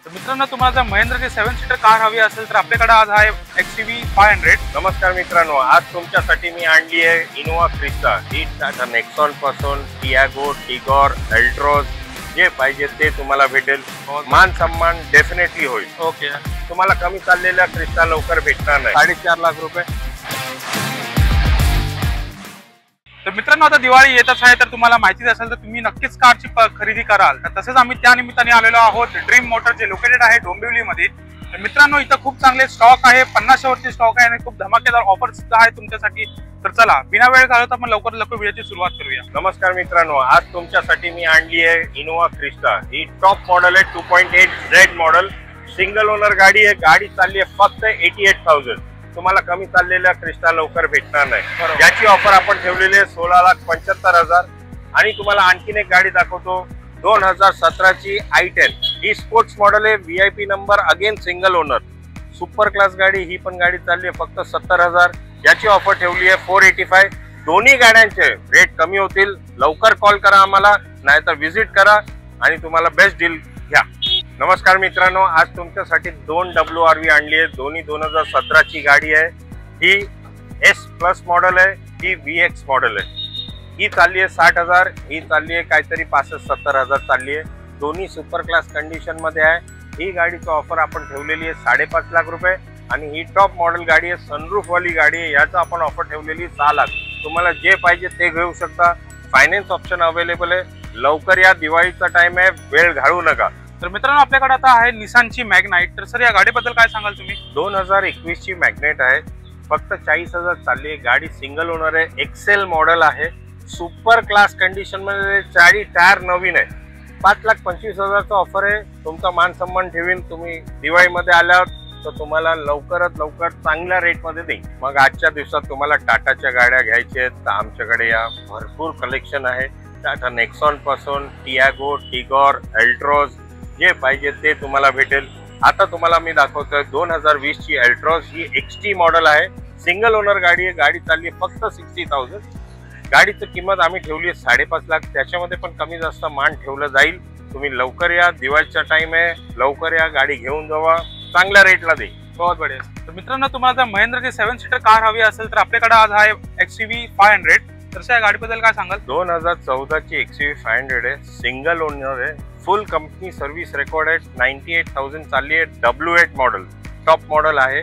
तर मित्रांनो, तुम्हाला जर महिंद्राची 7 सीटर कार हवी असेल तर आपल्याकडे आज आहे XUV 500। नमस्कार मित्रांनो, आज तुमच्यासाठी मी आणली आहे इनोवा क्रिस्टा। ही टाटा नेक्सॉन पासून टियागो, टिगॉर, अल्ट्रोज जे पाहिजे ते तुम्हाला भेटेल। मान सम्मान डेफिनेटली होईल। ओके, तुम्हाला कमी चाललेल्या क्रिस्टा लवकर भेटणार नाही। 4.5 लाख रुपये। तर मित्रांनो, आता दिवाळी येतच आहे, तर तुम्हाला माहितीच असेल तर तुम्ही नक्कीच कारची खरेदी कराल। तर तसेच आम्ही त्या निमित्ताने आलेलो आहोत ड्रीम मोटर, जे लोकेटेड आहे डोंबिवलीमध्ये। तर मित्रांनो, इथं खूप चांगले स्टॉक आहे, 50 वरती स्टॉक आहे आणि खूप धमाकेदार ऑफर सुद्धा आहे तुमच्यासाठी। तर चला, बिना वेळ घालवता आपण लवकर व्हिडिओची सुरुवात करूया। नमस्कार मित्रांनो, आज तुमच्यासाठी मी आणली आहे इनोवा क्रिस्टा। ही टॉप मॉडेल आहे, 2.8 Z मॉडेल, सिंगल ओनर गाडी आहे। गाडी चालली आहे फक्त 88,000। तुम्हाला कमी चाललेल्या क्रिस्टा लवकर भेटणार नाही। याची ऑफर आपण ठेवलेली आहे 16,75,000। आणि तुम्हाला आणखीन एक गाडी दाखवतो, 2017 ची i10। ही स्पोर्ट्स मॉडेल आहे, VIP number, again single owner, super class गाडी। ही पण गाडी चालली आहे फक्त 70,000। याची ऑफर ठेवली आहे 485। दोन्ही गाड्यांचे रेट कमी होतील। लवकर कॉल करा आम्हाला, नाहीतर विजिट करा आणि तुम्हाला बेस्ट डील घ्या। नमस्कार मित्रांनो, आज तुमच्यासाठी 2 WRV आणली आहे। दोन्ही 2017 ची गाडी आहे। ही S+ मॉडेल आहे, ही VX मॉडेल आहे। ही चालली आहे 60,000, ही चालली आहे काहीतरी 65-70,000 चालली आहे। दोन्ही सुपर क्लास कंडिशन मध्ये आहे। ही गाडीची ऑफर आपण ठेवलेली आहे 5.5 लाख रुपये। आणि ही टॉप मॉडेल गाडी आहे, सनरूफ वाली गाडी आहे। याचा आपण ऑफर ठेवलेली 6 लाख। तुम्हाला जे पाहिजे ते घेऊ शकता। फायनान्स ऑप्शन अवेलेबल आहे। लवकर या, दिवाळीचा टाइम आहे, वेळ घालवू नका। तर मित्रांनो, आपल्याकडे आता आहे निसानची मॅग्नाइट। तर सर, या गाडीबद्दल काय सांगाल तुम्ही? 2021 ची मॅग्नेट आहे, फक्त 40,000 चालली आहे। गाडी सिंगल ओनर आहे, एक्सेल मॉडेल आहे, सुपर क्लास कंडिशन मध्ये, 4 टायर नवीन आहे। 5,25,000चा ऑफर आहे। तुमचा मान सम्मान ठेवीन। तुम्ही दिवाळीमध्ये आल्यावर तर तुम्हाला लवकरात लवकर चांगल्या रेट मध्ये देईन। मग आजच्या दिवसात तुम्हाला टाटाच्या गाड्या घ्यायच्या आहेत तर आमच्याकडे या, भरपूर कलेक्शन आहे। टाटा नेक्सॉन पासून टियागो, टिगॉर, अल्ट्रोज जे पाहिजे ते तुम्हाला भेटेल। आता तुम्हाला मी दाखवतोय 2020 ची अल्ट्रोज। ही XT मॉडेल आहे, सिंगल ओनर गाडी आहे। गाडी चालली आहे फक्त 60,000। गाडीची किंमत आम्ही ठेवली आहे 5.5 लाख। त्याच्यामध्ये पण कमी जास्त मान ठेवलं जाईल। तुम्ही लवकर या, दिवाळीचा टाइम आहे, लवकर या, गाडी घेऊन जावा, चांगल्या रेटला देईल। बहुत बढिया। तर मित्रांनो, तुम्हाला जर महिंद्राची 7 सीटर कार हवी असेल तर आपल्याकडे आज आहे XUV 500। तर या गाडीबद्दल काय सांगाल? 2014 ची XUV 500 आहे, सिंगल ओनर आहे, फुल कंपनी सर्व्हिस रेकॉर्ड आहे। 98,000 चालली आहे, W8 मॉडेल, टॉप मॉडेल आहे।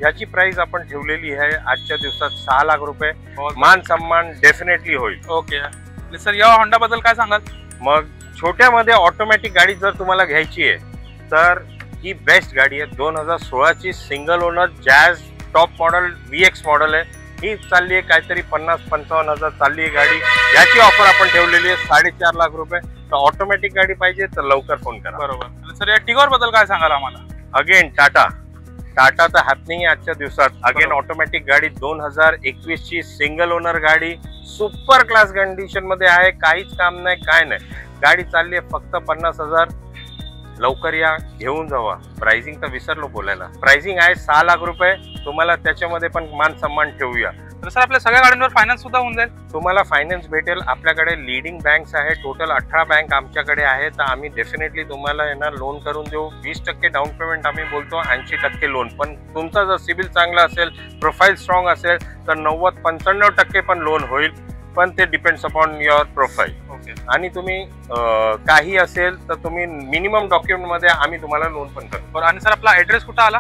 याची प्राइस आपण ठेवलेली आहे आजच्या दिवसात 6 लाख रुपये। मान सम्मान डेफिनेटली होईल। ओके सर, या होंडा बद्दल काय सांगाल? मग छोट्यामध्ये ऑटोमॅटिक गाडी जर तुम्हाला घ्यायची आहे तर ही बेस्ट गाडी आहे। 2016 ची single owner jazz top model, VX model आहे। ही चालली आहे काहीतरी 50-55,000 चालली आहे गाडी। याची ऑफर आपण ठेवलेली आहे 4.5 लाख रुपये। तर ऑटोमॅटिक गाडी पाहिजे तर लवकर फोन करा। बरोबर सर, या टिगॉर बद्दल काय सांगाल आम्हाला? अगेन टाटा तर हॅपनिंग आहे आजच्या दिवसात। अगेन ऑटोमॅटिक गाडी, 2021 ची सिंगल ओनर गाडी, सुपर क्लास कंडिशन मध्ये आहे, काहीच काम नाही, काय नाही। गाडी चालली आहे फक्त 50,000। लवकर या, घेऊन जावा। प्राइसिंग तर विसरलो बोलायला, प्राइसिंग आहे 6 लाख रुपये। तुम्हाला त्याच्यामध्ये पण मान सम्मान ठेवूया। तर सर, आपल्या सगळ्या गाड्यांवर फायनान्स सुद्धा होऊन जाईल? तुम्हाला फायनान्स भेटेल। आपल्याकडे लीडिंग बँक्स आहे, टोटल 18 बँक आमच्याकडे आहे। तर आम्ही डेफिनेटली तुम्हाला लोन करून देऊ। 20% डाऊन पेमेंट आम्ही बोलतो, 80% लोन। पण तुमचा जर सिबिल चांगला असेल, प्रोफाईल स्ट्रॉंग असेल तर 90-95% पण लोन होईल, पण ते डिपेंड्स अपॉन युअर प्रोफाईल। आणि तुम्ही काही असेल तर तुम्ही मिनिमम डॉक्युमेंट मध्ये आम्ही तुम्हाला लोन पण करू। आणि सर, आपला ऍड्रेस कुठं आला?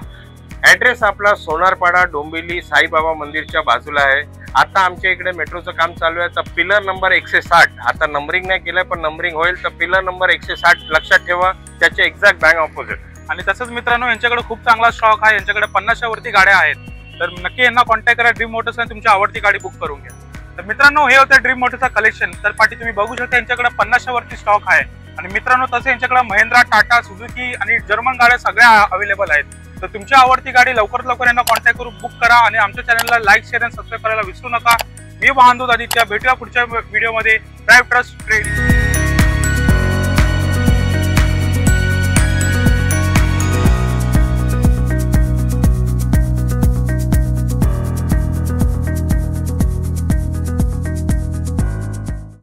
ऍड्रेस आपला सोनारपाडा, डोंबिवली, साईबाबा मंदिरच्या बाजूला आहे। आता आमच्या इकडे मेट्रोचं काम चालू आहे। तर पिलर नंबर 160, आता नंबरिंग नाही केलंय पण नंबरिंग होईल। तर पिलर नंबर 160 लक्षात ठेवा, त्याच्या एक्झॅक्ट बँक ऑपोजिट। आणि तसंच मित्रांनो, यांच्याकडे खूप चांगला स्टॉक आहे। यांच्याकडे 50 वरती गाड्या आहेत। तर नक्की यांना कॉन्टॅक्ट करा, ड्रीम मोटर्स, आणि तुमची आवडती गाडी बुक करून घ्या। तर मित्रांनो, हे होतं ड्रीम मोटरचा कलेक्शन। तर पाठी तुम्ही बघू शकता, यांच्याकडे 50 वरती स्टॉक आहे। आणि मित्रांनो, तसे यांच्याकडे महिंद्रा, टाटा, सुझुकी आणि जर्मन गाड्या सगळ्या अवेलेबल आहेत। तर तुमची आवडती गाडी लवकरात लवकर यांना कॉन्टॅक्ट करून बुक करा। आणि आमच्या चॅनलला लाईक, शेअर आणि सबस्क्राईब करायला विसरू नका। मी वाहनदूत आदित्य, भेटूया पुढच्या व्हिडिओमध्ये। Drive trust trade.